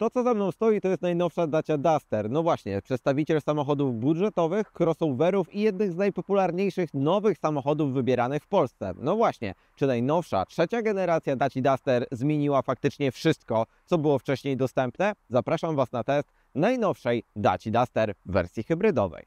To, co za mną stoi, to jest najnowsza Dacia Duster. No właśnie, przedstawiciel samochodów budżetowych, crossoverów i jednych z najpopularniejszych nowych samochodów wybieranych w Polsce. No właśnie, czy najnowsza, trzecia generacja Daci Duster zmieniła faktycznie wszystko, co było wcześniej dostępne? Zapraszam Was na test najnowszej Daci Duster w wersji hybrydowej.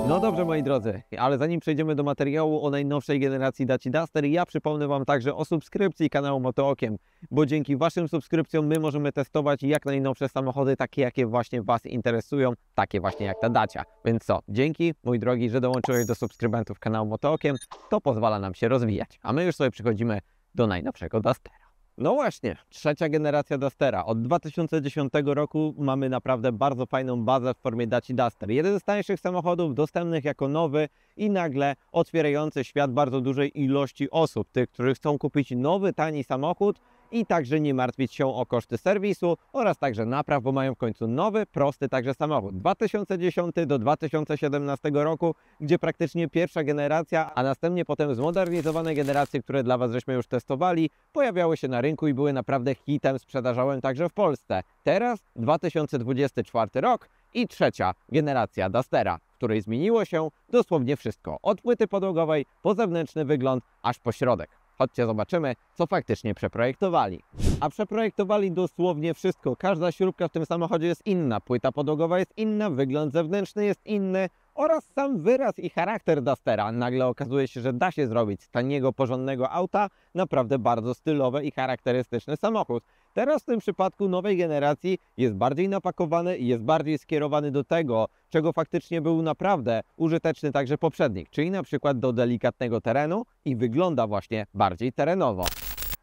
No dobrze, moi drodzy, ale zanim przejdziemy do materiału o najnowszej generacji Daci Duster, ja przypomnę Wam także o subskrypcji kanału Motookiem, bo dzięki Waszym subskrypcjom my możemy testować jak najnowsze samochody, takie jakie właśnie Was interesują, takie właśnie jak ta Dacia. Więc co, dzięki, mój drogi, że dołączyłeś do subskrybentów kanału Motookiem, to pozwala nam się rozwijać. A my już sobie przechodzimy do najnowszego Dustera. No właśnie, trzecia generacja Dustera. Od 2010 roku mamy naprawdę bardzo fajną bazę w formie Daci Duster. Jeden z tańszych samochodów dostępnych jako nowy i nagle otwierający świat bardzo dużej ilości osób. Tych, którzy chcą kupić nowy, tani samochód i także nie martwić się o koszty serwisu oraz także napraw, bo mają w końcu nowy, prosty także samochód. 2010 do 2017 roku, gdzie praktycznie pierwsza generacja, a następnie potem zmodernizowane generacje, które dla Was żeśmy już testowali, pojawiały się na rynku i były naprawdę hitem sprzedażowym także w Polsce. Teraz 2024 rok i trzecia generacja Dustera, w której zmieniło się dosłownie wszystko. Od płyty podłogowej po zewnętrzny wygląd, aż po środek. Chodźcie, zobaczymy, co faktycznie przeprojektowali. A przeprojektowali dosłownie wszystko. Każda śrubka w tym samochodzie jest inna, płyta podłogowa jest inna, wygląd zewnętrzny jest inny oraz sam wyraz i charakter Dustera. Nagle okazuje się, że da się zrobić z taniego, porządnego auta naprawdę bardzo stylowy i charakterystyczny samochód. Teraz w tym przypadku nowej generacji jest bardziej napakowany i jest bardziej skierowany do tego, czego faktycznie był naprawdę użyteczny także poprzednik, czyli na przykład do delikatnego terenu i wygląda właśnie bardziej terenowo.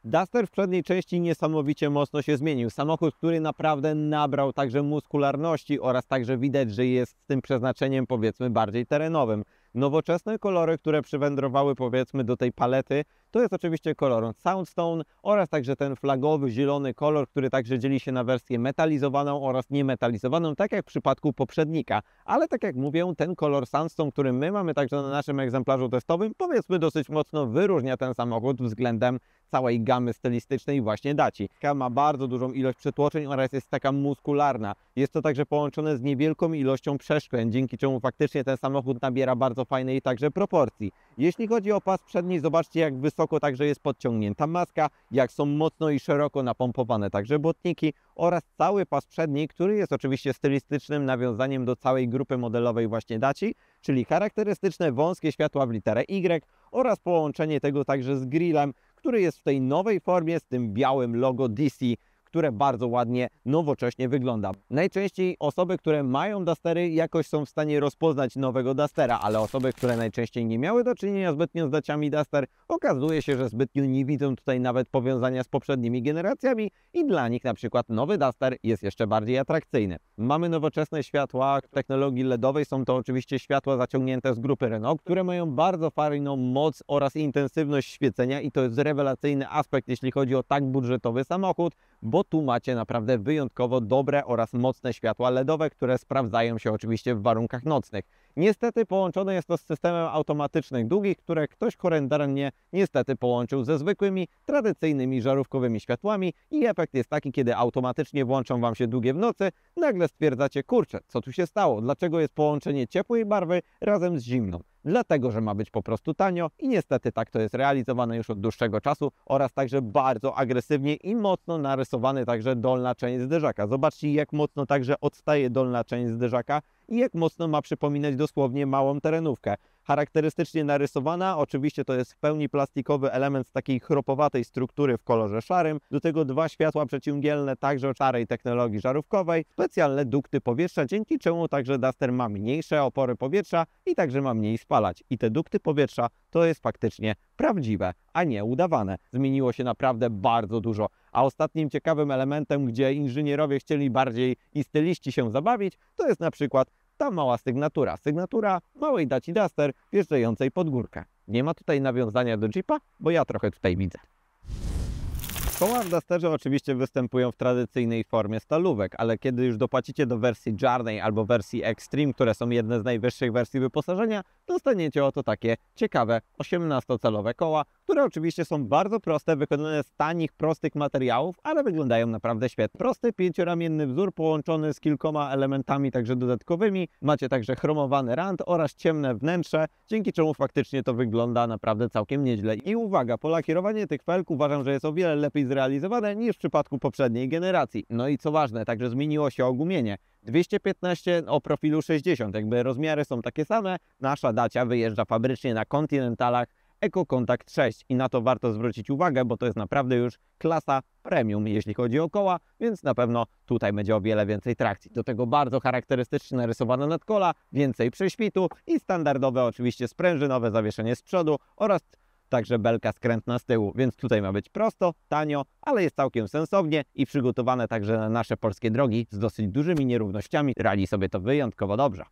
Duster w przedniej części niesamowicie mocno się zmienił. Samochód, który naprawdę nabrał także muskularności oraz także widać, że jest z tym przeznaczeniem powiedzmy bardziej terenowym. Nowoczesne kolory, które przywędrowały powiedzmy do tej palety, to jest oczywiście kolor Soundstone oraz także ten flagowy zielony kolor, który także dzieli się na wersję metalizowaną oraz niemetalizowaną, tak jak w przypadku poprzednika. Ale tak jak mówię, ten kolor Soundstone, który my mamy także na naszym egzemplarzu testowym, powiedzmy dosyć mocno wyróżnia ten samochód względem całej gamy stylistycznej właśnie Daci. Ma bardzo dużą ilość przetłoczeń oraz jest taka muskularna. Jest to także połączone z niewielką ilością przeszkleń, dzięki czemu faktycznie ten samochód nabiera bardzo fajnej także proporcji. Jeśli chodzi o pas przedni, zobaczcie jak wysoko także jest podciągnięta maska, jak są mocno i szeroko napompowane także błotniki oraz cały pas przedni, który jest oczywiście stylistycznym nawiązaniem do całej grupy modelowej właśnie Daci, czyli charakterystyczne wąskie światła w literę Y oraz połączenie tego także z grillem, który jest w tej nowej formie z tym białym logo DC, które bardzo ładnie, nowocześnie wygląda. Najczęściej osoby, które mają Dustery, jakoś są w stanie rozpoznać nowego Dustera, ale osoby, które najczęściej nie miały do czynienia zbytnio z Daciami Duster, okazuje się, że zbytnio nie widzą tutaj nawet powiązania z poprzednimi generacjami i dla nich na przykład nowy Duster jest jeszcze bardziej atrakcyjny. Mamy nowoczesne światła technologii LEDowej, są to oczywiście światła zaciągnięte z grupy Renault, które mają bardzo fajną moc oraz intensywność świecenia i to jest rewelacyjny aspekt, jeśli chodzi o tak budżetowy samochód, bo tu macie naprawdę wyjątkowo dobre oraz mocne światła LEDowe, które sprawdzają się oczywiście w warunkach nocnych. Niestety połączone jest to z systemem automatycznych długich, które ktoś horrendalnie niestety połączył ze zwykłymi, tradycyjnymi żarówkowymi światłami i efekt jest taki, kiedy automatycznie włączą Wam się długie w nocy, nagle stwierdzacie, kurczę, co tu się stało, dlaczego jest połączenie ciepłej barwy razem z zimną. Dlatego, że ma być po prostu tanio i niestety tak to jest realizowane już od dłuższego czasu oraz także bardzo agresywnie i mocno narysowany także dolna część zderzaka. Zobaczcie, jak mocno także odstaje dolna część zderzaka i jak mocno ma przypominać dosłownie małą terenówkę. Charakterystycznie narysowana, oczywiście to jest w pełni plastikowy element z takiej chropowatej struktury w kolorze szarym, do tego dwa światła przeciwmgielne także o starej technologii żarówkowej, specjalne dukty powietrza, dzięki czemu także Duster ma mniejsze opory powietrza i także ma mniej spalać. I te dukty powietrza to jest faktycznie prawdziwe, a nie udawane. Zmieniło się naprawdę bardzo dużo. A ostatnim ciekawym elementem, gdzie inżynierowie chcieli bardziej i styliści się zabawić, to jest na przykład ta mała sygnatura. Sygnatura małej Daci Duster wjeżdżającej pod górkę. Nie ma tutaj nawiązania do Jeepa, bo ja trochę tutaj widzę. Koła w Dusterze oczywiście występują w tradycyjnej formie stalówek, ale kiedy już dopłacicie do wersji Journey albo wersji Extreme, które są jedne z najwyższych wersji wyposażenia, dostaniecie oto takie ciekawe 18-calowe koła, które oczywiście są bardzo proste, wykonane z tanich, prostych materiałów, ale wyglądają naprawdę świetnie. Prosty, pięcioramienny wzór połączony z kilkoma elementami także dodatkowymi. Macie także chromowany rand oraz ciemne wnętrze, dzięki czemu faktycznie to wygląda naprawdę całkiem nieźle. I uwaga, polakierowanie tych felg uważam, że jest o wiele lepiej zrealizowane niż w przypadku poprzedniej generacji. No i co ważne, także zmieniło się ogumienie. 215 o profilu 60, jakby rozmiary są takie same. Nasza Dacia wyjeżdża fabrycznie na Continentalach Eco Contact 6 i na to warto zwrócić uwagę, bo to jest naprawdę już klasa premium, jeśli chodzi o koła, więc na pewno tutaj będzie o wiele więcej trakcji. Do tego bardzo charakterystycznie narysowane nadkola, więcej prześwitu i standardowe oczywiście sprężynowe zawieszenie z przodu oraz także belka skrętna z tyłu, więc tutaj ma być prosto, tanio, ale jest całkiem sensownie i przygotowane także na nasze polskie drogi z dosyć dużymi nierównościami. Radzi sobie to wyjątkowo dobrze.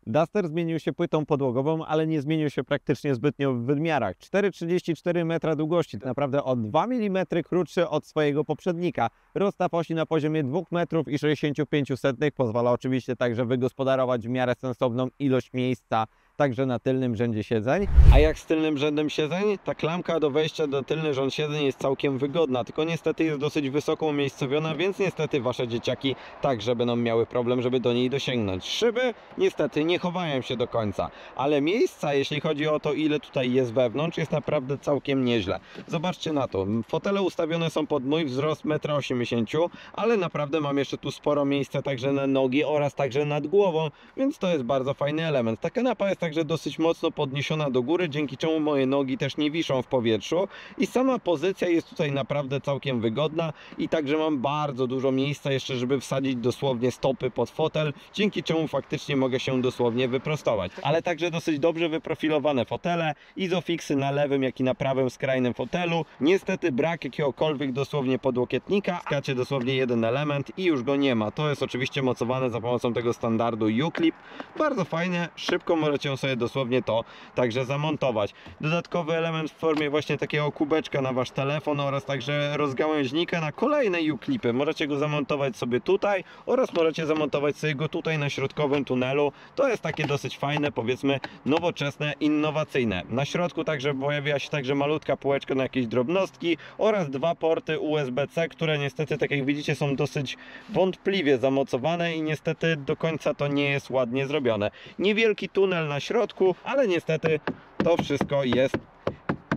Duster zmienił się płytą podłogową, ale nie zmienił się praktycznie zbytnio w wymiarach. 4,34 metra długości, to naprawdę o 2 mm krótszy od swojego poprzednika. Rozstaw osi na poziomie 2 metrów i 65 pozwala oczywiście także wygospodarować w miarę sensowną ilość miejsca także na tylnym rzędzie siedzeń. A jak z tylnym rzędem siedzeń? Ta klamka do wejścia do tylny rząd siedzeń jest całkiem wygodna, tylko niestety jest dosyć wysoko umiejscowiona, więc niestety wasze dzieciaki także będą miały problem, żeby do niej dosięgnąć. Szyby niestety nie chowają się do końca, ale miejsca, jeśli chodzi o to, ile tutaj jest wewnątrz, jest naprawdę całkiem nieźle. Zobaczcie na to. Fotele ustawione są pod mój wzrost 1,80 m, ale naprawdę mam jeszcze tu sporo miejsca także na nogi oraz także nad głową, więc to jest bardzo fajny element. Ta kanapa jest także dosyć mocno podniesiona do góry, dzięki czemu moje nogi też nie wiszą w powietrzu i sama pozycja jest tutaj naprawdę całkiem wygodna i także mam bardzo dużo miejsca jeszcze, żeby wsadzić dosłownie stopy pod fotel, dzięki czemu faktycznie mogę się dosłownie wyprostować. Ale także dosyć dobrze wyprofilowane fotele, izofixy na lewym jak i na prawym skrajnym fotelu. Niestety brak jakiegokolwiek dosłownie podłokietnika, skacie dosłownie jeden element i już go nie ma. To jest oczywiście mocowane za pomocą tego standardu U-Clip. Bardzo fajne, szybko możecie sobie dosłownie to także zamontować. Dodatkowy element w formie właśnie takiego kubeczka na wasz telefon oraz także rozgałęźnika na kolejne U-clipy. Możecie go zamontować sobie tutaj oraz możecie zamontować sobie go tutaj na środkowym tunelu. To jest takie dosyć fajne, powiedzmy nowoczesne, innowacyjne. Na środku także pojawia się także malutka półeczka na jakieś drobnostki oraz dwa porty USB-C, które niestety, tak jak widzicie, są dosyć wątpliwie zamocowane i niestety do końca to nie jest ładnie zrobione. Niewielki tunel na środku, ale niestety to wszystko jest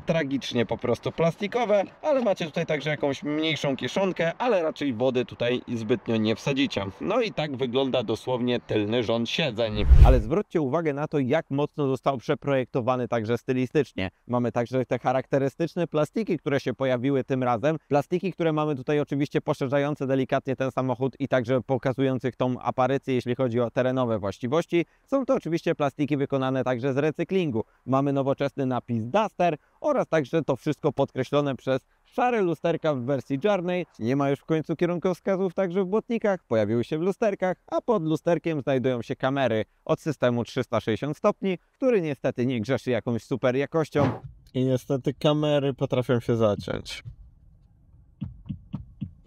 tragicznie po prostu plastikowe, ale macie tutaj także jakąś mniejszą kieszonkę, ale raczej wody tutaj zbytnio nie wsadzicie. No i tak wygląda dosłownie tylny rząd siedzeń. Ale zwróćcie uwagę na to, jak mocno został przeprojektowany także stylistycznie. Mamy także te charakterystyczne plastiki, które się pojawiły tym razem. Plastiki, które mamy tutaj oczywiście poszerzające delikatnie ten samochód i także pokazujących tą aparycję, jeśli chodzi o terenowe właściwości. Są to oczywiście plastiki wykonane także z recyklingu. Mamy nowoczesny napis Duster oraz także to wszystko podkreślone przez szare lusterka w wersji Journey. Nie ma już w końcu kierunkowskazów także w błotnikach, pojawiły się w lusterkach, a pod lusterkiem znajdują się kamery od systemu 360 stopni, który niestety nie grzeszy jakąś super jakością. I niestety kamery potrafią się zaciąć.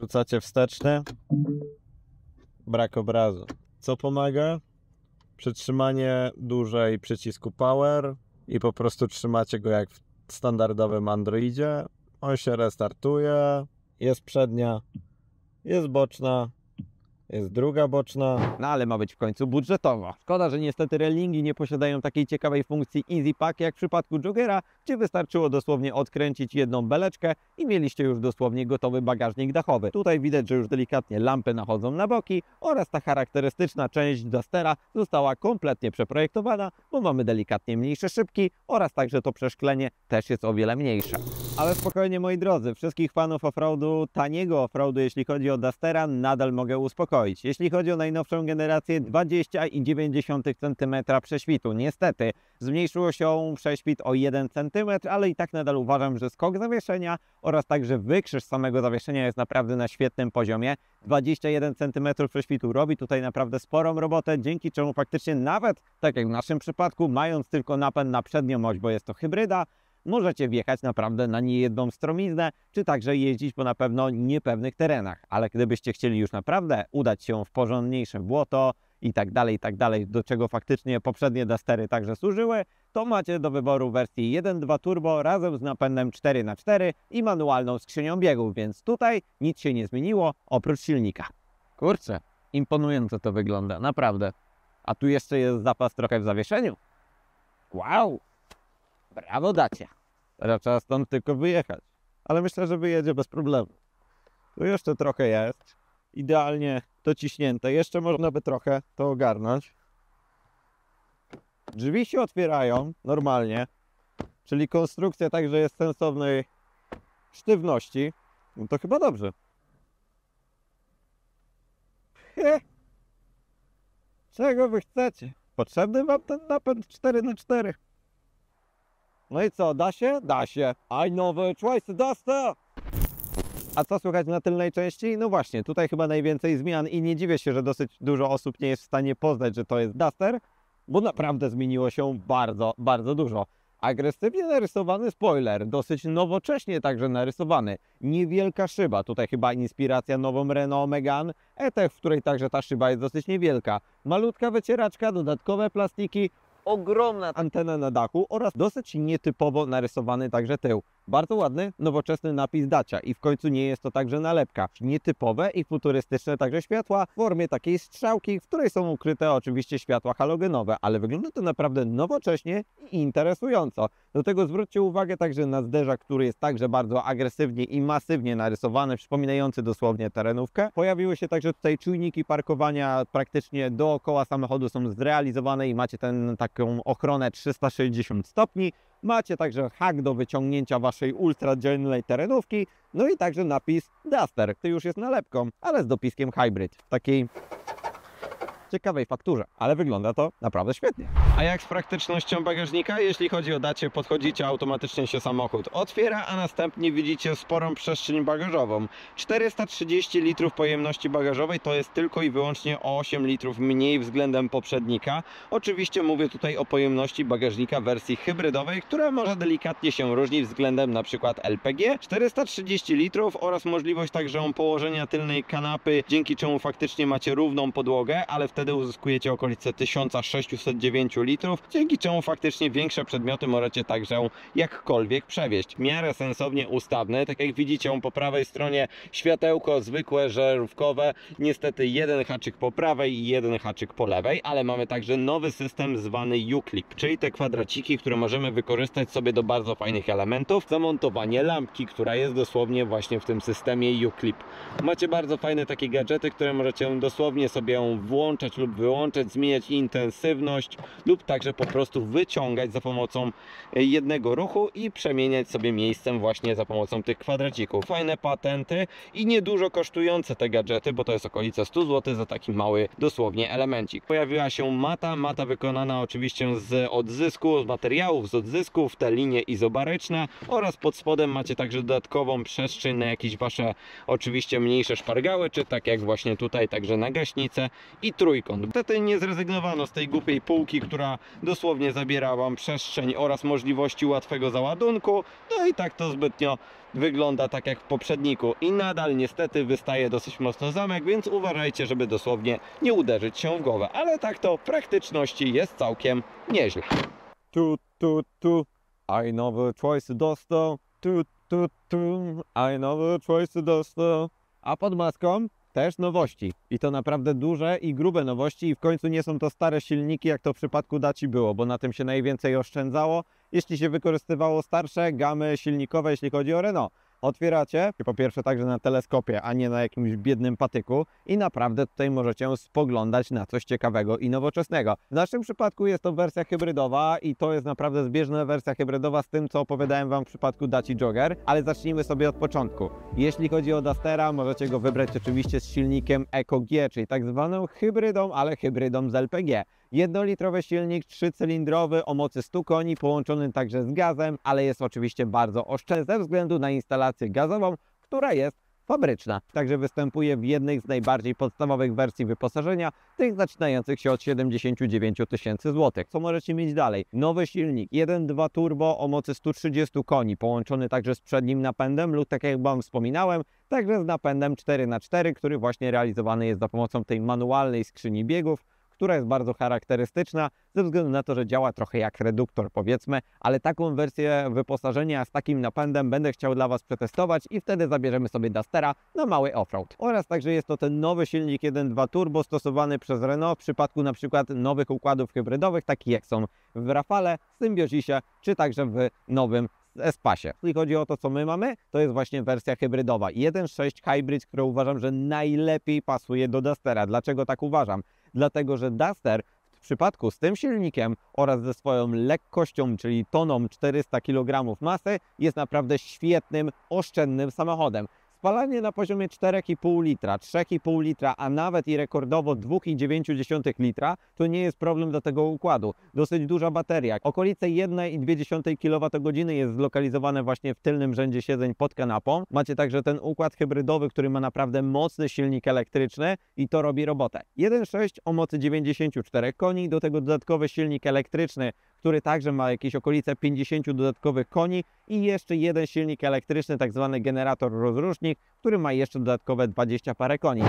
Rzucacie wsteczny. Brak obrazu. Co pomaga? Przytrzymanie dłużej przycisku Power i po prostu trzymacie go jak w standardowym Androidzie. On się restartuje. Jest przednia, jest boczna, jest druga boczna. No ale ma być w końcu budżetowo. Szkoda, że niestety Rellingi nie posiadają takiej ciekawej funkcji Easy Pack jak w przypadku Joggera, gdzie wystarczyło dosłownie odkręcić jedną beleczkę i mieliście już dosłownie gotowy bagażnik dachowy. Tutaj widać, że już delikatnie lampy nachodzą na boki oraz ta charakterystyczna część Dustera została kompletnie przeprojektowana, bo mamy delikatnie mniejsze szybki oraz także to przeszklenie też jest o wiele mniejsze. Ale spokojnie moi drodzy, wszystkich fanów offroadu, taniego offroadu, jeśli chodzi o Dustera, nadal mogę uspokoić. Jeśli chodzi o najnowszą generację 20,9 cm prześwitu, niestety zmniejszyło się prześwit o 1 cm, ale i tak nadal uważam, że skok zawieszenia oraz także wykrzyż samego zawieszenia jest naprawdę na świetnym poziomie. 21 cm prześwitu robi tutaj naprawdę sporą robotę, dzięki czemu faktycznie nawet, tak jak w naszym przypadku, mając tylko napęd na przednią oś, bo jest to hybryda, możecie wjechać naprawdę na niejedną stromiznę, czy także jeździć po na pewno niepewnych terenach. Ale gdybyście chcieli już naprawdę udać się w porządniejsze błoto i tak dalej, do czego faktycznie poprzednie Dustery także służyły, to macie do wyboru wersję 1.2 turbo razem z napędem 4x4 i manualną skrzynią biegów, więc tutaj nic się nie zmieniło oprócz silnika. Kurczę, imponująco to wygląda, naprawdę. A tu jeszcze jest zapas trochę w zawieszeniu. Wow! Brawo Dacia. Teraz trzeba stąd tylko wyjechać. Ale myślę, że wyjedzie bez problemu. Tu jeszcze trochę jest. Idealnie dociśnięte. Jeszcze można by trochę to ogarnąć. Drzwi się otwierają normalnie. Czyli konstrukcja także jest sensownej sztywności. No to chyba dobrze. Czego wy chcecie? Potrzebny wam ten napęd 4x4. No i co, da się? Da się. I know the twice Duster! A co słychać na tylnej części? No właśnie, tutaj chyba najwięcej zmian i nie dziwię się, że dosyć dużo osób nie jest w stanie poznać, że to jest Duster, bo naprawdę zmieniło się bardzo, bardzo dużo. Agresywnie narysowany spoiler, dosyć nowocześnie także narysowany. Niewielka szyba, tutaj chyba inspiracja nową Renault Megane E-Tech, w której także ta szyba jest dosyć niewielka. Malutka wycieraczka, dodatkowe plastiki, ogromna antena na dachu oraz dosyć nietypowo narysowany także tył. Bardzo ładny, nowoczesny napis Dacia i w końcu nie jest to także nalepka. Nietypowe i futurystyczne także światła w formie takiej strzałki, w której są ukryte oczywiście światła halogenowe, ale wygląda to naprawdę nowocześnie i interesująco. Do tego zwróćcie uwagę także na zderzak, który jest także bardzo agresywnie i masywnie narysowany, przypominający dosłownie terenówkę. Pojawiły się także tutaj czujniki parkowania, praktycznie dookoła samochodu są zrealizowane i macie taką ochronę 360 stopni. Macie także hak do wyciągnięcia waszej ultradzielnej terenówki, no i także napis Duster, który już jest nalepką, ale z dopiskiem Hybrid, w takiej ciekawej fakturze, ale wygląda to naprawdę świetnie. A jak z praktycznością bagażnika? Jeśli chodzi o Dacię, podchodzicie, automatycznie się samochód otwiera, a następnie widzicie sporą przestrzeń bagażową. 430 litrów pojemności bagażowej to jest tylko i wyłącznie o 8 litrów mniej względem poprzednika. Oczywiście mówię tutaj o pojemności bagażnika wersji hybrydowej, która może delikatnie się różnić względem na przykład LPG. 430 litrów oraz możliwość także położenia tylnej kanapy, dzięki czemu faktycznie macie równą podłogę, ale wtedy uzyskujecie okolice 1609 litrów, dzięki czemu faktycznie większe przedmioty możecie także jakkolwiek przewieźć. W miarę sensownie ustawny, tak jak widzicie po prawej stronie światełko zwykłe, żarówkowe, niestety jeden haczyk po prawej i jeden haczyk po lewej, ale mamy także nowy system zwany U-Clip, czyli te kwadraciki, które możemy wykorzystać sobie do bardzo fajnych elementów. Zamontowanie lampki, która jest dosłownie właśnie w tym systemie U-Clip. Macie bardzo fajne takie gadżety, które możecie dosłownie sobie włączać lub wyłączać, zmieniać intensywność lub także po prostu wyciągać za pomocą jednego ruchu i przemieniać sobie miejscem właśnie za pomocą tych kwadracików. Fajne patenty i niedużo kosztujące te gadżety, bo to jest okolice 100 zł za taki mały dosłownie elemencik. Pojawiła się mata wykonana oczywiście z odzysku, z materiałów z odzysków, te linie izobaryczne oraz pod spodem macie także dodatkową przestrzeń na jakieś wasze oczywiście mniejsze szpargały, czy tak jak właśnie tutaj także na gaśnicę i trójkąt. Niestety nie zrezygnowano z tej głupiej półki, która dosłownie zabiera wam przestrzeń oraz możliwości łatwego załadunku, no i tak to zbytnio wygląda tak jak w poprzedniku i nadal niestety wystaje dosyć mocno zamek, więc uważajcie, żeby dosłownie nie uderzyć się w głowę, ale tak to w praktyczności jest całkiem nieźle. I never twice dostał. I never twice dostał. A pod maską też nowości. I to naprawdę duże i grube nowości i w końcu nie są to stare silniki, jak to w przypadku Daci było, bo na tym się najwięcej oszczędzało, jeśli się wykorzystywało starsze gamy silnikowe, jeśli chodzi o Renault. Otwieracie, po pierwsze także na teleskopie, a nie na jakimś biednym patyku i naprawdę tutaj możecie spoglądać na coś ciekawego i nowoczesnego. W naszym przypadku jest to wersja hybrydowa i to jest naprawdę zbieżna wersja hybrydowa z tym, co opowiadałem Wam w przypadku Daci Jogger, ale zacznijmy sobie od początku. Jeśli chodzi o Dustera, możecie go wybrać oczywiście z silnikiem EcoG, czyli tak zwaną hybrydą, ale hybrydą z LPG. Jednolitrowy silnik, 3-cylindrowy o mocy 100 koni, połączony także z gazem, ale jest oczywiście bardzo oszczędny ze względu na instalację gazową, która jest fabryczna. Także występuje w jednej z najbardziej podstawowych wersji wyposażenia, tych zaczynających się od 79 000 złotych. Co możecie mieć dalej? Nowy silnik 1.2 turbo o mocy 130 koni, połączony także z przednim napędem lub, tak jak Wam wspominałem, także z napędem 4x4, który właśnie realizowany jest za pomocą tej manualnej skrzyni biegów, która jest bardzo charakterystyczna ze względu na to, że działa trochę jak reduktor, powiedzmy, ale taką wersję wyposażenia z takim napędem będę chciał dla Was przetestować i wtedy zabierzemy sobie Dustera na mały offroad. Oraz także jest to ten nowy silnik 1.2 turbo stosowany przez Renault w przypadku na przykład nowych układów hybrydowych, takich jak są w Rafale, Symbiosisie czy także w nowym Espacie. Jeśli chodzi o to, co my mamy, to jest właśnie wersja hybrydowa 1.6 Hybrid, która uważam, że najlepiej pasuje do Dustera. Dlaczego tak uważam? Dlatego, że Duster w przypadku z tym silnikiem oraz ze swoją lekkością, czyli toną 400 kg masy, jest naprawdę świetnym, oszczędnym samochodem. Spalanie na poziomie 4,5 litra, 3,5 litra, a nawet i rekordowo 2,9 litra to nie jest problem do tego układu. Dosyć duża bateria. Okolice 1,2 kWh jest zlokalizowane właśnie w tylnym rzędzie siedzeń pod kanapą. Macie także ten układ hybrydowy, który ma naprawdę mocny silnik elektryczny i to robi robotę. 1.6 o mocy 94 koni, do tego dodatkowy silnik elektryczny, który także ma jakieś okolice 50 dodatkowych koni i jeszcze jeden silnik elektryczny, tak zwany generator rozrusznik, który ma jeszcze dodatkowe 20 parę koni.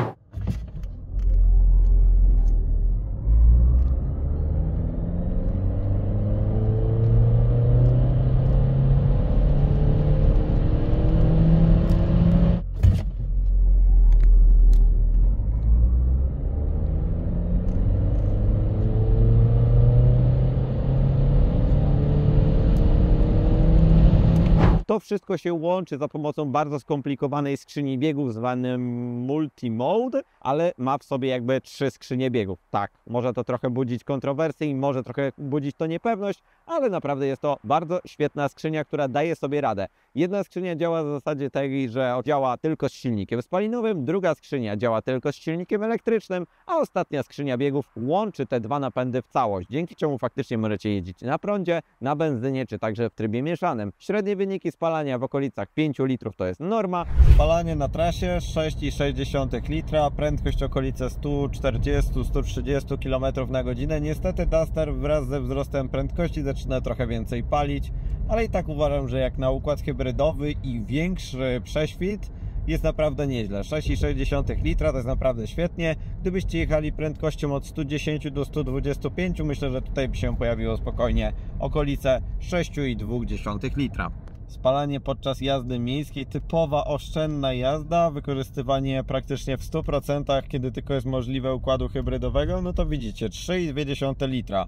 To wszystko się łączy za pomocą bardzo skomplikowanej skrzyni biegów zwanym Multimode, ale ma w sobie jakby 3 skrzynie biegów. Tak, może to trochę budzić kontrowersje i może trochę budzić to niepewność, ale naprawdę jest to bardzo świetna skrzynia, która daje sobie radę. Jedna skrzynia działa w zasadzie tej, że działa tylko z silnikiem spalinowym, druga skrzynia działa tylko z silnikiem elektrycznym, a ostatnia skrzynia biegów łączy te dwa napędy w całość, dzięki czemu faktycznie możecie jeździć na prądzie, na benzynie czy także w trybie mieszanym. Średnie wyniki spalania w okolicach 5 litrów to jest norma. Spalanie na trasie 6,6 litra, prędkość okolice 140-130 km na godzinę. Niestety Duster wraz ze wzrostem prędkości zaczyna trochę więcej palić, ale i tak uważam, że jak na układ hybrydowy i większy prześwit jest naprawdę nieźle. 6,6 litra to jest naprawdę świetnie. Gdybyście jechali prędkością od 110 do 125, myślę, że tutaj by się pojawiło spokojnie okolice 6,2 litra. Spalanie podczas jazdy miejskiej, typowa oszczędna jazda, wykorzystywanie praktycznie w 100%, kiedy tylko jest możliwe układu hybrydowego, no to widzicie 3,2 litra.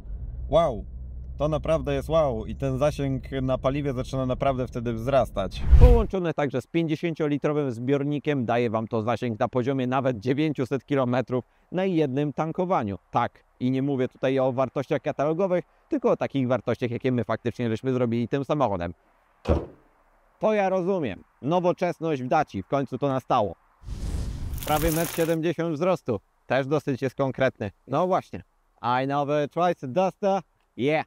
Wow! To naprawdę jest wow i ten zasięg na paliwie zaczyna naprawdę wtedy wzrastać. Połączone także z 50-litrowym zbiornikiem daje Wam to zasięg na poziomie nawet 900 km na jednym tankowaniu. Tak, i nie mówię tutaj o wartościach katalogowych, tylko o takich wartościach, jakie my faktycznie żeśmy zrobili tym samochodem. To ja rozumiem. Nowoczesność w Daci, w końcu to nastało. Prawie 1,70 m wzrostu. Też dosyć jest konkretny. No właśnie. I never tried Duster. Yeah.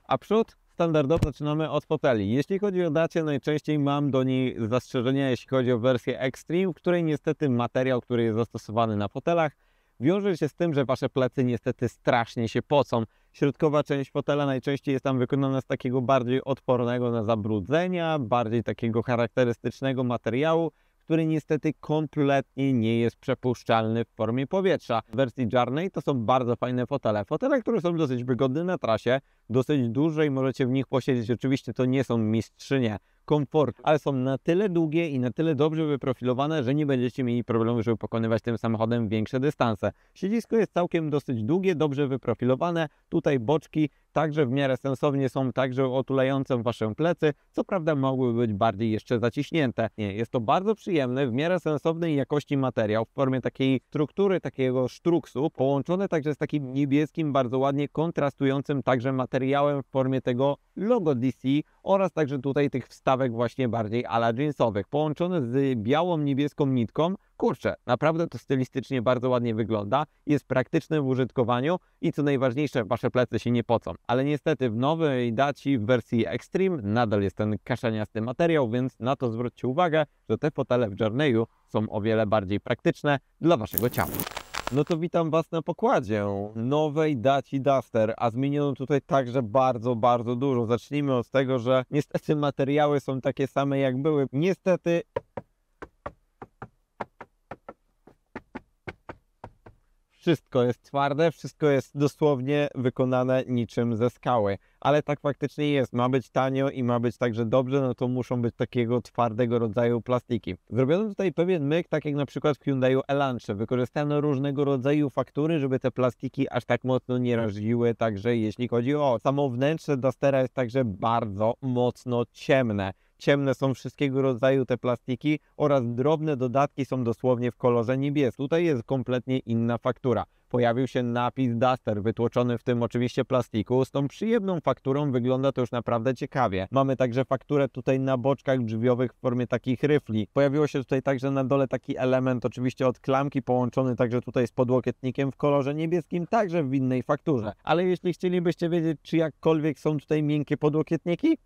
A przód? Standardowo zaczynamy od foteli. Jeśli chodzi o Dacię, najczęściej mam do niej zastrzeżenia, jeśli chodzi o wersję Extreme, w której niestety materiał, który jest zastosowany na fotelach, wiąże się z tym, że Wasze plecy niestety strasznie się pocą. Środkowa część fotela najczęściej jest tam wykonana z takiego bardziej odpornego na zabrudzenia, bardziej takiego charakterystycznego materiału, który niestety kompletnie nie jest przepuszczalny w formie powietrza. W wersji Journey to są bardzo fajne fotele. Fotele, które są dosyć wygodne na trasie, dosyć duże i możecie w nich posiedzieć. Oczywiście to nie są mistrzynie komfortu, ale są na tyle długie i na tyle dobrze wyprofilowane, że nie będziecie mieli problemu, żeby pokonywać tym samochodem większe dystanse. Siedzisko jest całkiem dosyć długie, dobrze wyprofilowane. Tutaj boczki także w miarę sensownie są także otulające wasze plecy. Co prawda mogłyby być bardziej jeszcze zaciśnięte. Nie, jest to bardzo przyjemny, w miarę sensownej jakości materiał w formie takiej struktury, takiego sztruksu, połączone także z takim niebieskim, bardzo ładnie kontrastującym także materiałem w formie tego logo DC oraz także tutaj tych wstawek właśnie bardziej ala jeansowych, połączone z białą, niebieską nitką. Kurczę, naprawdę to stylistycznie bardzo ładnie wygląda, jest praktyczne w użytkowaniu i co najważniejsze, wasze plecy się nie pocą. Ale niestety w nowej Daci w wersji Extreme nadal jest ten kaszaniasty materiał, więc na to zwróćcie uwagę, że te fotele w Journeyu są o wiele bardziej praktyczne dla waszego ciała. No to witam was na pokładzie nowej Daci Duster, a zmieniono tutaj także bardzo dużo. Zacznijmy od tego, że niestety materiały są takie same jak były. Niestety wszystko jest twarde, wszystko jest dosłownie wykonane niczym ze skały. Ale tak faktycznie jest. Ma być tanio i ma być także dobrze, no to muszą być takiego twardego rodzaju plastiki. Zrobiono tutaj pewien myk, tak jak na przykład w Hyundaiu Elantrze. Wykorzystano różnego rodzaju faktury, żeby te plastiki aż tak mocno nie raziły. Także jeśli chodzi o samo wnętrze Dustera, jest także bardzo mocno ciemne. Ciemne są wszystkiego rodzaju te plastiki oraz drobne dodatki są dosłownie w kolorze niebieskim. Tutaj jest kompletnie inna faktura. Pojawił się napis Duster, wytłoczony w tym oczywiście plastiku. Z tą przyjemną fakturą wygląda to już naprawdę ciekawie. Mamy także fakturę tutaj na boczkach drzwiowych w formie takich ryfli. Pojawiło się tutaj także na dole taki element oczywiście od klamki, połączony także tutaj z podłokietnikiem w kolorze niebieskim, także w innej fakturze. Ale jeśli chcielibyście wiedzieć, czy jakkolwiek są tutaj miękkie podłokietniki,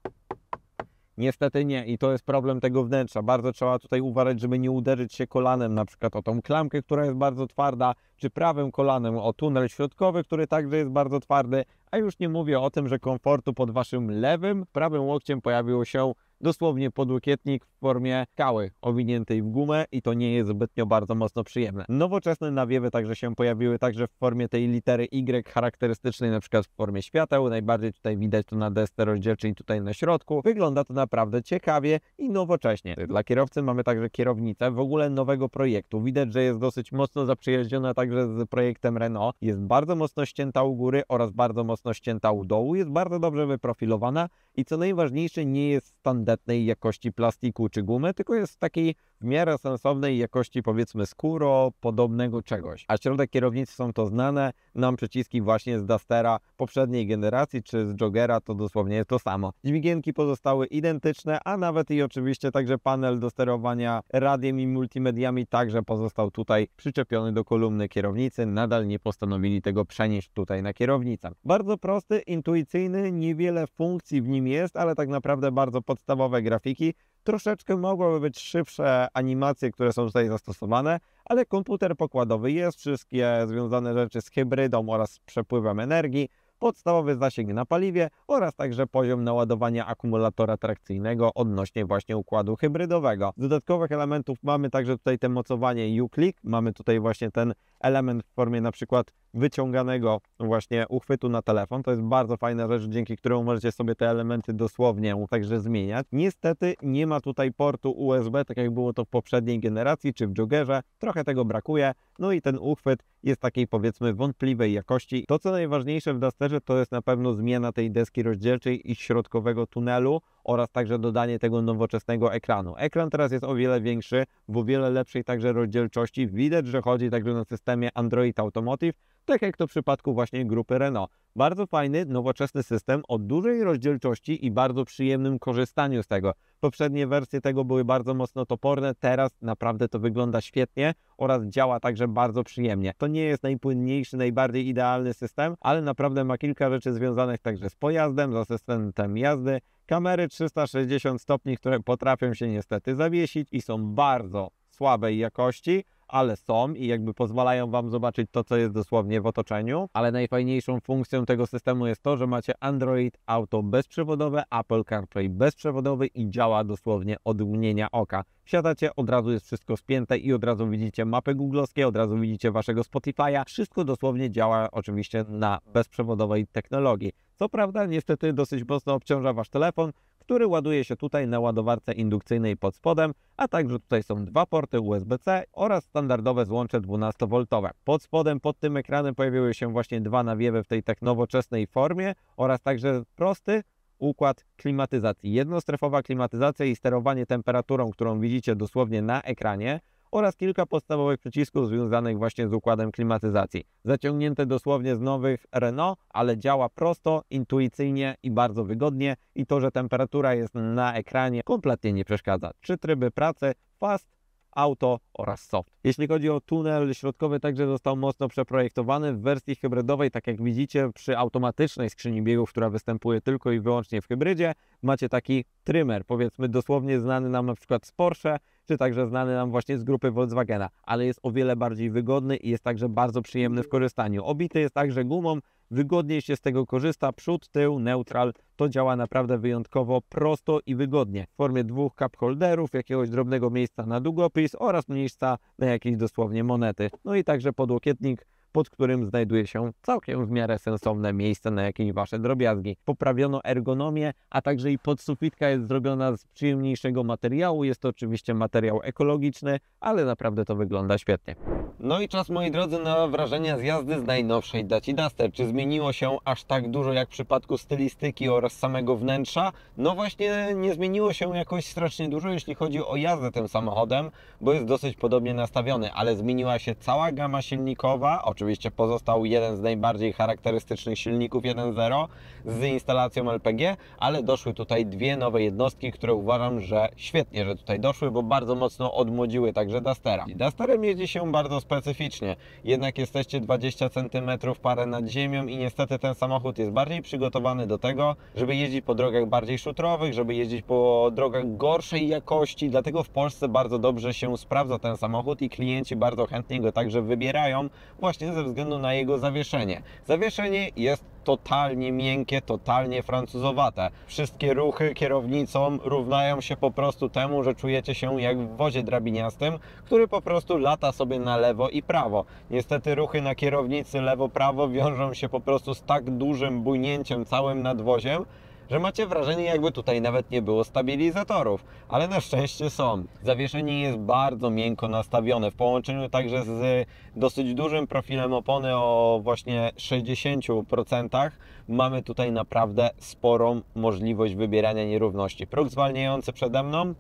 niestety nie i to jest problem tego wnętrza. Bardzo trzeba tutaj uważać, żeby nie uderzyć się kolanem na przykład o tą klamkę, która jest bardzo twarda, czy prawym kolanem o tunel środkowy, który także jest bardzo twardy, a już nie mówię o tym, że komfortu pod waszym lewym, prawym łokciem pojawił się dosłownie podłokietnik w formie skały owiniętej w gumę i to nie jest zbytnio bardzo mocno przyjemne. Nowoczesne nawiewy także się pojawiły także w formie tej litery Y charakterystycznej, na przykład w formie świateł. Najbardziej tutaj widać to na desce rozdzielczej tutaj na środku. Wygląda to naprawdę ciekawie i nowocześnie. Dla kierowcy mamy także kierownicę w ogóle nowego projektu. Widać, że jest dosyć mocno zaprzyjaźniona także z projektem Renault. Jest bardzo mocno ścięta u góry oraz bardzo mocno ścięta u dołu. Jest bardzo dobrze wyprofilowana i co najważniejsze, nie jest standardnej jakości plastiku czy gumy, tylko jest w takiej w miarę sensownej jakości, powiedzmy, skóro podobnego czegoś. A środek kierownicy są to znane nam przyciski właśnie z Dustera poprzedniej generacji, czy z Joggera, to dosłownie jest to samo. Dźwigienki pozostały identyczne, a nawet i oczywiście także panel do sterowania radiem i multimediami także pozostał tutaj przyczepiony do kolumny kierownicy. Nadal nie postanowili tego przenieść tutaj na kierownicę. Bardzo prosty, intuicyjny, niewiele funkcji w nim jest, ale tak naprawdę bardzo podstawowe grafiki. Troszeczkę mogłyby być szybsze animacje, które są tutaj zastosowane, ale komputer pokładowy jest, wszystkie związane rzeczy z hybrydą oraz z przepływem energii, podstawowy zasięg na paliwie oraz także poziom naładowania akumulatora trakcyjnego odnośnie właśnie układu hybrydowego. Z dodatkowych elementów mamy także tutaj te mocowanie U-Click, mamy tutaj właśnie ten element w formie na przykład wyciąganego właśnie uchwytu na telefon. To jest bardzo fajna rzecz, dzięki któremu możecie sobie te elementy dosłownie także zmieniać. Niestety nie ma tutaj portu USB, tak jak było to w poprzedniej generacji czy w Joggerze. Trochę tego brakuje. No i ten uchwyt jest takiej, powiedzmy, wątpliwej jakości. To, co najważniejsze w Dusterze, to jest na pewno zmiana tej deski rozdzielczej i środkowego tunelu oraz także dodanie tego nowoczesnego ekranu. Ekran teraz jest o wiele większy, w o wiele lepszej także rozdzielczości. Widać, że chodzi także na systemie Android Automotive, tak jak to w przypadku właśnie grupy Renault. Bardzo fajny, nowoczesny system o dużej rozdzielczości i bardzo przyjemnym korzystaniu z tego. Poprzednie wersje tego były bardzo mocno toporne, teraz naprawdę to wygląda świetnie oraz działa także bardzo przyjemnie. To nie jest najpłynniejszy, najbardziej idealny system, ale naprawdę ma kilka rzeczy związanych także z pojazdem, z asystentem jazdy, kamery 360 stopni, które potrafią się niestety zawiesić i są bardzo słabej jakości, ale są i jakby pozwalają Wam zobaczyć to, co jest dosłownie w otoczeniu. Ale najfajniejszą funkcją tego systemu jest to, że macie Android Auto bezprzewodowe, Apple CarPlay bezprzewodowy i działa dosłownie od mgnienia oka. Wsiadacie, od razu jest wszystko spięte i od razu widzicie mapy googlowskie, od razu widzicie Waszego Spotify'a. Wszystko dosłownie działa oczywiście na bezprzewodowej technologii. Co prawda niestety dosyć mocno obciąża Wasz telefon, który ładuje się tutaj na ładowarce indukcyjnej pod spodem, a także tutaj są dwa porty USB-C oraz standardowe złącze 12V. Pod spodem, pod tym ekranem pojawiły się właśnie dwa nawiewy w tej tak nowoczesnej formie oraz także prosty układ klimatyzacji. Jednostrefowa klimatyzacja i sterowanie temperaturą, którą widzicie dosłownie na ekranie, oraz kilka podstawowych przycisków związanych właśnie z układem klimatyzacji. Zaciągnięte dosłownie z nowych Renault, ale działa prosto, intuicyjnie i bardzo wygodnie i to, że temperatura jest na ekranie, kompletnie nie przeszkadza. Trzy tryby pracy: Fast, Auto oraz Soft. Jeśli chodzi o tunel środkowy, także został mocno przeprojektowany w wersji hybrydowej, tak jak widzicie przy automatycznej skrzyni biegów, która występuje tylko i wyłącznie w hybrydzie, macie taki trymer, powiedzmy dosłownie znany nam na przykład z Porsche, czy także znany nam właśnie z grupy Volkswagena, ale jest o wiele bardziej wygodny i jest także bardzo przyjemny w korzystaniu. Obity jest także gumą, wygodniej się z tego korzysta, przód, tył, neutral, to działa naprawdę wyjątkowo prosto i wygodnie. W formie dwóch cup holderów, jakiegoś drobnego miejsca na długopis oraz miejsca na jakieś dosłownie monety. No i także podłokietnik, pod którym znajduje się całkiem w miarę sensowne miejsce na jakieś Wasze drobiazgi. Poprawiono ergonomię, a także i podsufitka jest zrobiona z przyjemniejszego materiału. Jest to oczywiście materiał ekologiczny, ale naprawdę to wygląda świetnie. No i czas, moi drodzy, na wrażenia z jazdy z najnowszej Daci Duster. Czy zmieniło się aż tak dużo jak w przypadku stylistyki oraz samego wnętrza? No właśnie, nie zmieniło się jakoś strasznie dużo, jeśli chodzi o jazdę tym samochodem, bo jest dosyć podobnie nastawiony, ale zmieniła się cała gama silnikowa. Oczywiście pozostał jeden z najbardziej charakterystycznych silników 1.0 z instalacją LPG, ale doszły tutaj dwie nowe jednostki, które uważam, że świetnie, że tutaj doszły, bo bardzo mocno odmłodziły także Dustera. Dusterem jeździ się bardzo specyficznie, jednak jesteście 20 cm parę nad ziemią i niestety ten samochód jest bardziej przygotowany do tego, żeby jeździć po drogach bardziej szutrowych, żeby jeździć po drogach gorszej jakości, dlatego w Polsce bardzo dobrze się sprawdza ten samochód i klienci bardzo chętnie go także wybierają właśnie ze względu na jego zawieszenie. Zawieszenie jest totalnie miękkie, totalnie francuzowate. Wszystkie ruchy kierownicą równają się po prostu temu, że czujecie się jak w wozie drabiniastym, który po prostu lata sobie na lewo i prawo. Niestety ruchy na kierownicy lewo-prawo wiążą się po prostu z tak dużym bujnięciem całym nadwoziem, że macie wrażenie, jakby tutaj nawet nie było stabilizatorów, ale na szczęście są. Zawieszenie jest bardzo miękko nastawione, w połączeniu także z dosyć dużym profilem opony o właśnie 60%. Mamy tutaj naprawdę sporą możliwość wybierania nierówności. Próg zwalniający przede mną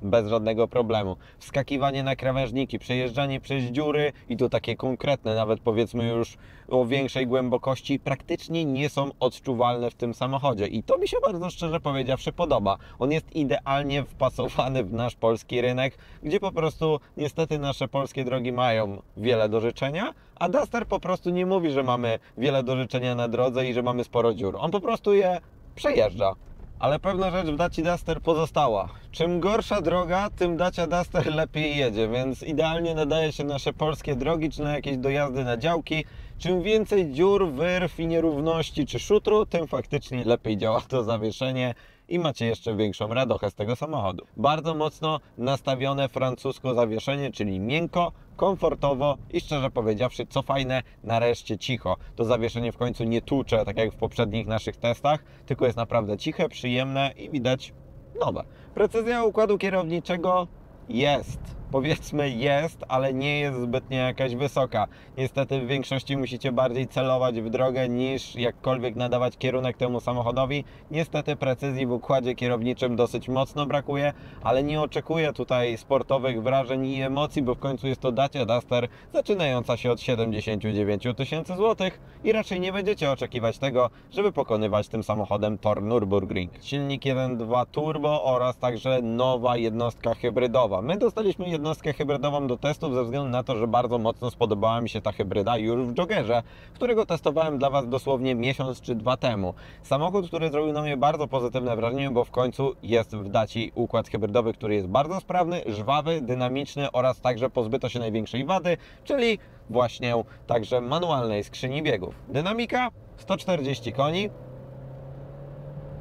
bez żadnego problemu. Wskakiwanie na krawężniki, przejeżdżanie przez dziury i to takie konkretne, nawet powiedzmy już o większej głębokości, praktycznie nie są odczuwalne w tym samochodzie i to mi się bardzo szczerze powiedziawszy podoba. On jest idealnie wpasowany w nasz polski rynek, gdzie po prostu niestety nasze polskie drogi mają wiele do życzenia, a Duster po prostu nie mówi, że mamy wiele do życzenia na drodze i że mamy sporo dziur. On po prostu je przejeżdża. Ale pewna rzecz w Daci Duster pozostała. Czym gorsza droga, tym Dacia Duster lepiej jedzie, więc idealnie nadaje się nasze polskie drogi, czy na jakieś dojazdy na działki. Czym więcej dziur, wyrw i nierówności, czy szutru, tym faktycznie lepiej działa to zawieszenie i macie jeszcze większą radochę z tego samochodu. Bardzo mocno nastawione francusko zawieszenie, czyli miękko, komfortowo i szczerze powiedziawszy, co fajne, nareszcie cicho. To zawieszenie w końcu nie tłucze, tak jak w poprzednich naszych testach, tylko jest naprawdę ciche, przyjemne i widać nowe. Precyzja układu kierowniczego jest. Powiedzmy jest, ale nie jest zbytnio jakaś wysoka. Niestety w większości musicie bardziej celować w drogę niż jakkolwiek nadawać kierunek temu samochodowi. Niestety precyzji w układzie kierowniczym dosyć mocno brakuje, ale nie oczekuję tutaj sportowych wrażeń i emocji, bo w końcu jest to Dacia Duster zaczynająca się od 79 000 złotych i raczej nie będziecie oczekiwać tego, żeby pokonywać tym samochodem tor Nürburgring. Silnik 1.2 turbo oraz także nowa jednostka hybrydowa. My dostaliśmy jednostkę hybrydową do testów ze względu na to, że bardzo mocno spodobała mi się ta hybryda już w Joggerze, którego testowałem dla Was dosłownie miesiąc czy 2 temu. Samochód, który zrobił na mnie bardzo pozytywne wrażenie, bo w końcu jest w Daci układ hybrydowy, który jest bardzo sprawny, żwawy, dynamiczny oraz także pozbyto się największej wady, czyli właśnie także manualnej skrzyni biegów. Dynamika 140 koni,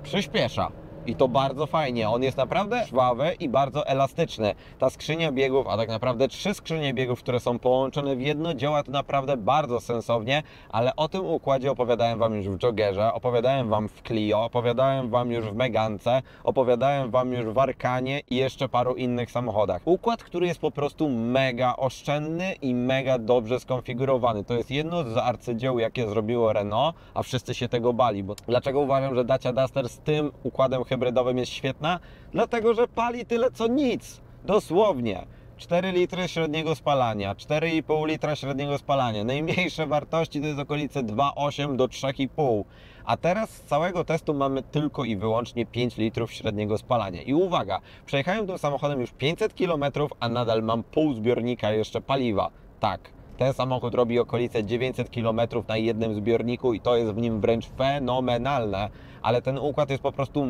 przyspiesza. I to bardzo fajnie. On jest naprawdę żwawy i bardzo elastyczny. Ta skrzynia biegów, a tak naprawdę 3 skrzynie biegów, które są połączone w jedno, działa to naprawdę bardzo sensownie, ale o tym układzie opowiadałem Wam już w Joggerze, opowiadałem Wam w Clio, opowiadałem Wam już w Megance, opowiadałem Wam już w Arkanie i jeszcze paru innych samochodach. Układ, który jest po prostu mega oszczędny i mega dobrze skonfigurowany. To jest jedno z arcydzieł, jakie zrobiło Renault, a wszyscy się tego bali. Bo dlaczego uważam, że Dacia Duster z tym układem hybrydowym jest świetna? Dlatego, że pali tyle co nic. Dosłownie. 4 litry średniego spalania, 4,5 litra średniego spalania. Najmniejsze wartości to jest okolice 2,8 do 3,5. A teraz z całego testu mamy tylko i wyłącznie 5 litrów średniego spalania. I uwaga, przejechałem tym samochodem już 500 km, a nadal mam pół zbiornika jeszcze paliwa. Tak. Ten samochód robi okolice 900 km na jednym zbiorniku i to jest w nim wręcz fenomenalne, ale ten układ jest po prostu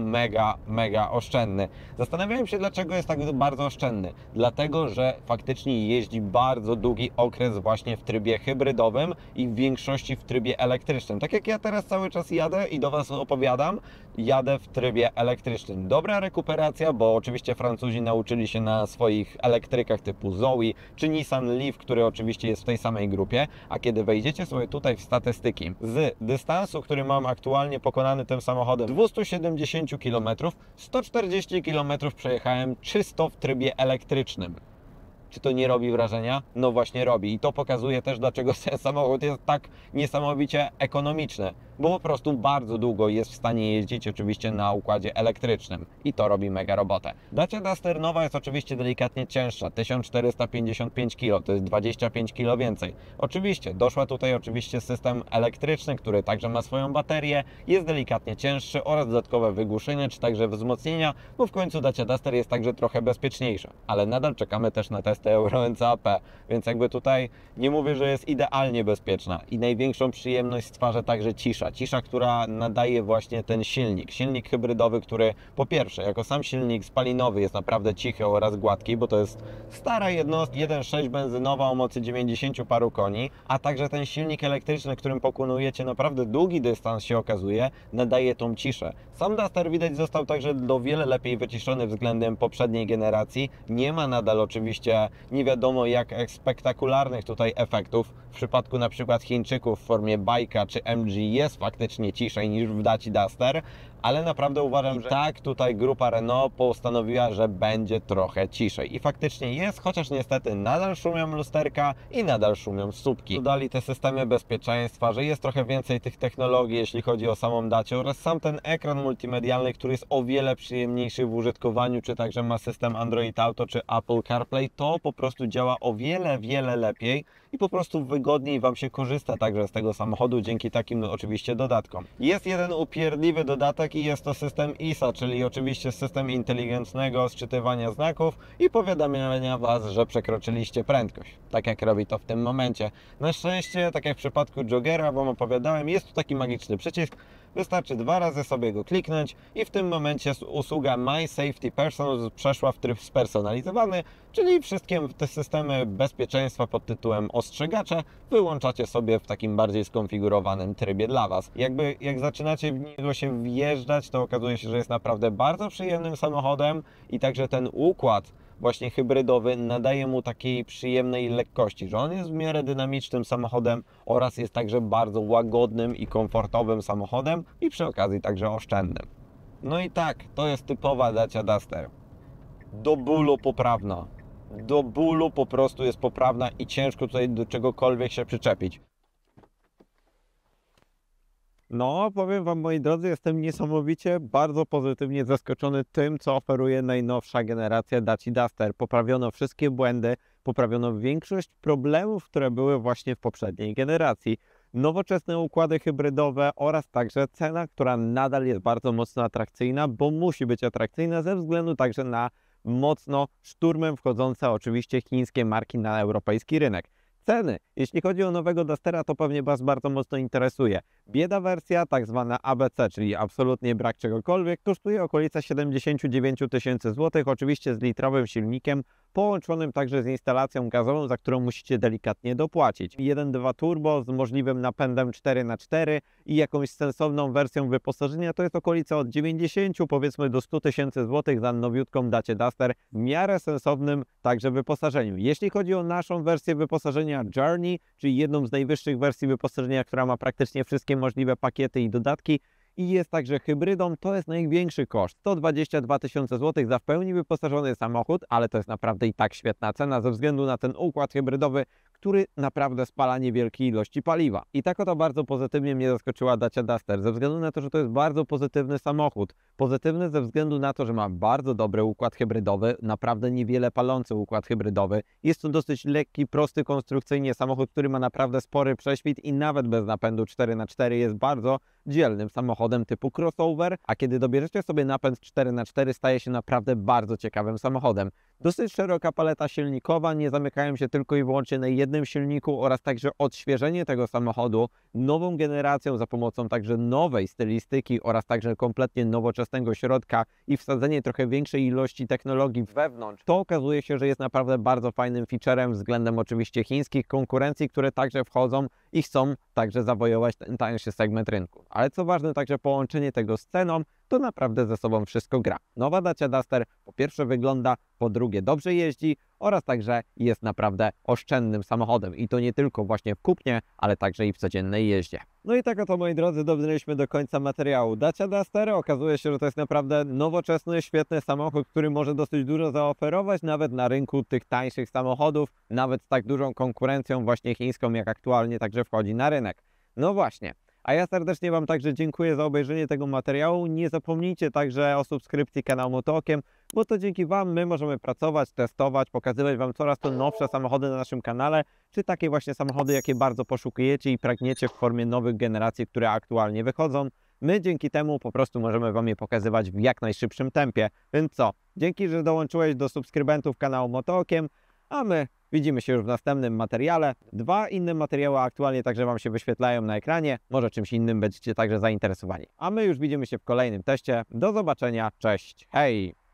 mega oszczędny. Zastanawiałem się, dlaczego jest tak bardzo oszczędny. Dlatego, że faktycznie jeździ bardzo długi okres właśnie w trybie hybrydowym i w większości w trybie elektrycznym. Tak jak ja teraz cały czas jadę i do Was opowiadam, jadę w trybie elektrycznym. Dobra rekuperacja, bo oczywiście Francuzi nauczyli się na swoich elektrykach typu Zoe czy Nissan Leaf, który oczywiście jest w tej samej grupie, a kiedy wejdziecie sobie tutaj w statystyki z dystansu, który mam aktualnie pokonany tym samochodem, 270 km, 140 km przejechałem czysto w trybie elektrycznym. Czy to nie robi wrażenia? No właśnie robi i to pokazuje też, dlaczego ten samochód jest tak niesamowicie ekonomiczny, bo po prostu bardzo długo jest w stanie jeździć oczywiście na układzie elektrycznym i to robi mega robotę. Dacia Duster nowa jest oczywiście delikatnie cięższa, 1455 kg, to jest 25 kg więcej. Oczywiście doszła tutaj system elektryczny, który także ma swoją baterię, jest delikatnie cięższy oraz dodatkowe wygłuszenie czy także wzmocnienia, bo w końcu Dacia Duster jest także trochę bezpieczniejsza, ale nadal czekamy też na testy Euro NCAP, więc jakby tutaj nie mówię, że jest idealnie bezpieczna i największą przyjemność stwarza także cisza. Cisza, która nadaje właśnie ten silnik hybrydowy, który po pierwsze jako sam silnik spalinowy jest naprawdę cichy oraz gładki, bo to jest stara jednostka 1.6 benzynowa o mocy 90 paru koni, a także ten silnik elektryczny, którym pokonujecie naprawdę długi dystans, się okazuje, nadaje tą ciszę. Sam Duster widać został także o wiele lepiej wyciszony względem poprzedniej generacji, nie ma nadal oczywiście nie wiadomo jak spektakularnych tutaj efektów. W przypadku na przykład Chińczyków w formie Bajka czy MG jest faktycznie ciszej niż w Daci Duster, ale naprawdę uważam, że tak tutaj grupa Renault postanowiła, że będzie trochę ciszej. I faktycznie jest, chociaż niestety nadal szumią lusterka i nadal szumią słupki. Dodali te systemy bezpieczeństwa, że jest trochę więcej tych technologii, jeśli chodzi o samą Dacię oraz sam ten ekran multimedialny, który jest o wiele przyjemniejszy w użytkowaniu, czy także ma system Android Auto czy Apple CarPlay, to po prostu działa o wiele lepiej i po prostu wygodniej Wam się korzysta także z tego samochodu dzięki takim oczywiście dodatkom. Jest jeden upierdliwy dodatek i jest to system ISA, czyli oczywiście system inteligentnego sczytywania znaków i powiadamiania Was, że przekroczyliście prędkość, tak jak robi to w tym momencie. Na szczęście, tak jak w przypadku Joggera Wam opowiadałem, jest tu taki magiczny przycisk. Wystarczy 2 razy sobie go kliknąć i w tym momencie usługa My Safety Person przeszła w tryb spersonalizowany, czyli wszystkie te systemy bezpieczeństwa pod tytułem ostrzegacze wyłączacie sobie w takim bardziej skonfigurowanym trybie dla Was. Jak zaczynacie w niego się wjeżdżać, to okazuje się, że jest naprawdę bardzo przyjemnym samochodem i także ten układ właśnie hybrydowy nadaje mu takiej przyjemnej lekkości, że on jest w miarę dynamicznym samochodem oraz jest także bardzo łagodnym i komfortowym samochodem i przy okazji także oszczędnym. No i tak, to jest typowa Dacia Duster. Do bólu poprawna. Do bólu po prostu jest poprawna i ciężko tutaj do czegokolwiek się przyczepić. No, powiem Wam, moi drodzy, jestem niesamowicie bardzo pozytywnie zaskoczony tym, co oferuje najnowsza generacja Dacia Duster. Poprawiono wszystkie błędy, poprawiono większość problemów, które były właśnie w poprzedniej generacji. Nowoczesne układy hybrydowe oraz także cena, która nadal jest bardzo mocno atrakcyjna, bo musi być atrakcyjna ze względu także na mocno szturmem wchodzące oczywiście chińskie marki na europejski rynek. Ceny. Jeśli chodzi o nowego Dustera, to pewnie Was bardzo mocno interesuje. Bieda wersja, tak zwana ABC, czyli absolutnie brak czegokolwiek, kosztuje okolice 79 000 złotych, oczywiście z litrowym silnikiem, połączonym także z instalacją gazową, za którą musicie delikatnie dopłacić. 1.2 turbo z możliwym napędem 4x4 i jakąś sensowną wersją wyposażenia to jest okolice od 90 powiedzmy do 100 000 złotych za nowiutką Dacia Duster w miarę sensownym także wyposażeniu. Jeśli chodzi o naszą wersję wyposażenia Journey, czyli jedną z najwyższych wersji wyposażenia, która ma praktycznie wszystkie możliwe pakiety i dodatki, i jest także hybrydą, to jest największy koszt. 122 000 złotych za w pełni wyposażony samochód, ale to jest naprawdę i tak świetna cena ze względu na ten układ hybrydowy, który naprawdę spala niewielkie ilości paliwa. I tak oto bardzo pozytywnie mnie zaskoczyła Dacia Duster, ze względu na to, że to jest bardzo pozytywny samochód. Pozytywny ze względu na to, że ma bardzo dobry układ hybrydowy, naprawdę niewiele palący układ hybrydowy. Jest to dosyć lekki, prosty konstrukcyjnie samochód, który ma naprawdę spory prześwit i nawet bez napędu 4x4 jest bardzo dzielnym samochodem typu crossover, a kiedy dobierzecie sobie napęd 4x4 staje się naprawdę bardzo ciekawym samochodem. Dosyć szeroka paleta silnikowa, nie zamykają się tylko i wyłącznie na jednym silniku oraz także odświeżenie tego samochodu nową generacją za pomocą także nowej stylistyki oraz także kompletnie nowoczesnego środka i wsadzenie trochę większej ilości technologii wewnątrz. To okazuje się, że jest naprawdę bardzo fajnym featurem względem oczywiście chińskich konkurencji, które także wchodzą i chcą także zawojować ten tańszy segment rynku. Ale co ważne, także połączenie tego z ceną, to naprawdę ze sobą wszystko gra. Nowa Dacia Duster po pierwsze wygląda, po drugie dobrze jeździ oraz także jest naprawdę oszczędnym samochodem i to nie tylko właśnie w kupnie, ale także i w codziennej jeździe. No i tak oto, moi drodzy, dobrnęliśmy do końca materiału. Dacia Duster okazuje się, że to jest naprawdę nowoczesny, świetny samochód, który może dosyć dużo zaoferować nawet na rynku tych tańszych samochodów, nawet z tak dużą konkurencją właśnie chińską, jak aktualnie także wchodzi na rynek. No właśnie. A ja serdecznie Wam także dziękuję za obejrzenie tego materiału. Nie zapomnijcie także o subskrypcji kanału Motookiem, bo to dzięki Wam my możemy pracować, testować, pokazywać Wam coraz to nowsze samochody na naszym kanale, czy takie właśnie samochody, jakie bardzo poszukujecie i pragniecie w formie nowych generacji, które aktualnie wychodzą. My dzięki temu po prostu możemy Wam je pokazywać w jak najszybszym tempie. Więc co? Dzięki, że dołączyłeś do subskrybentów kanału Motookiem, a my widzimy się już w następnym materiale. Dwa inne materiały aktualnie także Wam się wyświetlają na ekranie. Może czymś innym będziecie także zainteresowani. A my już widzimy się w kolejnym teście. Do zobaczenia. Cześć. Hej!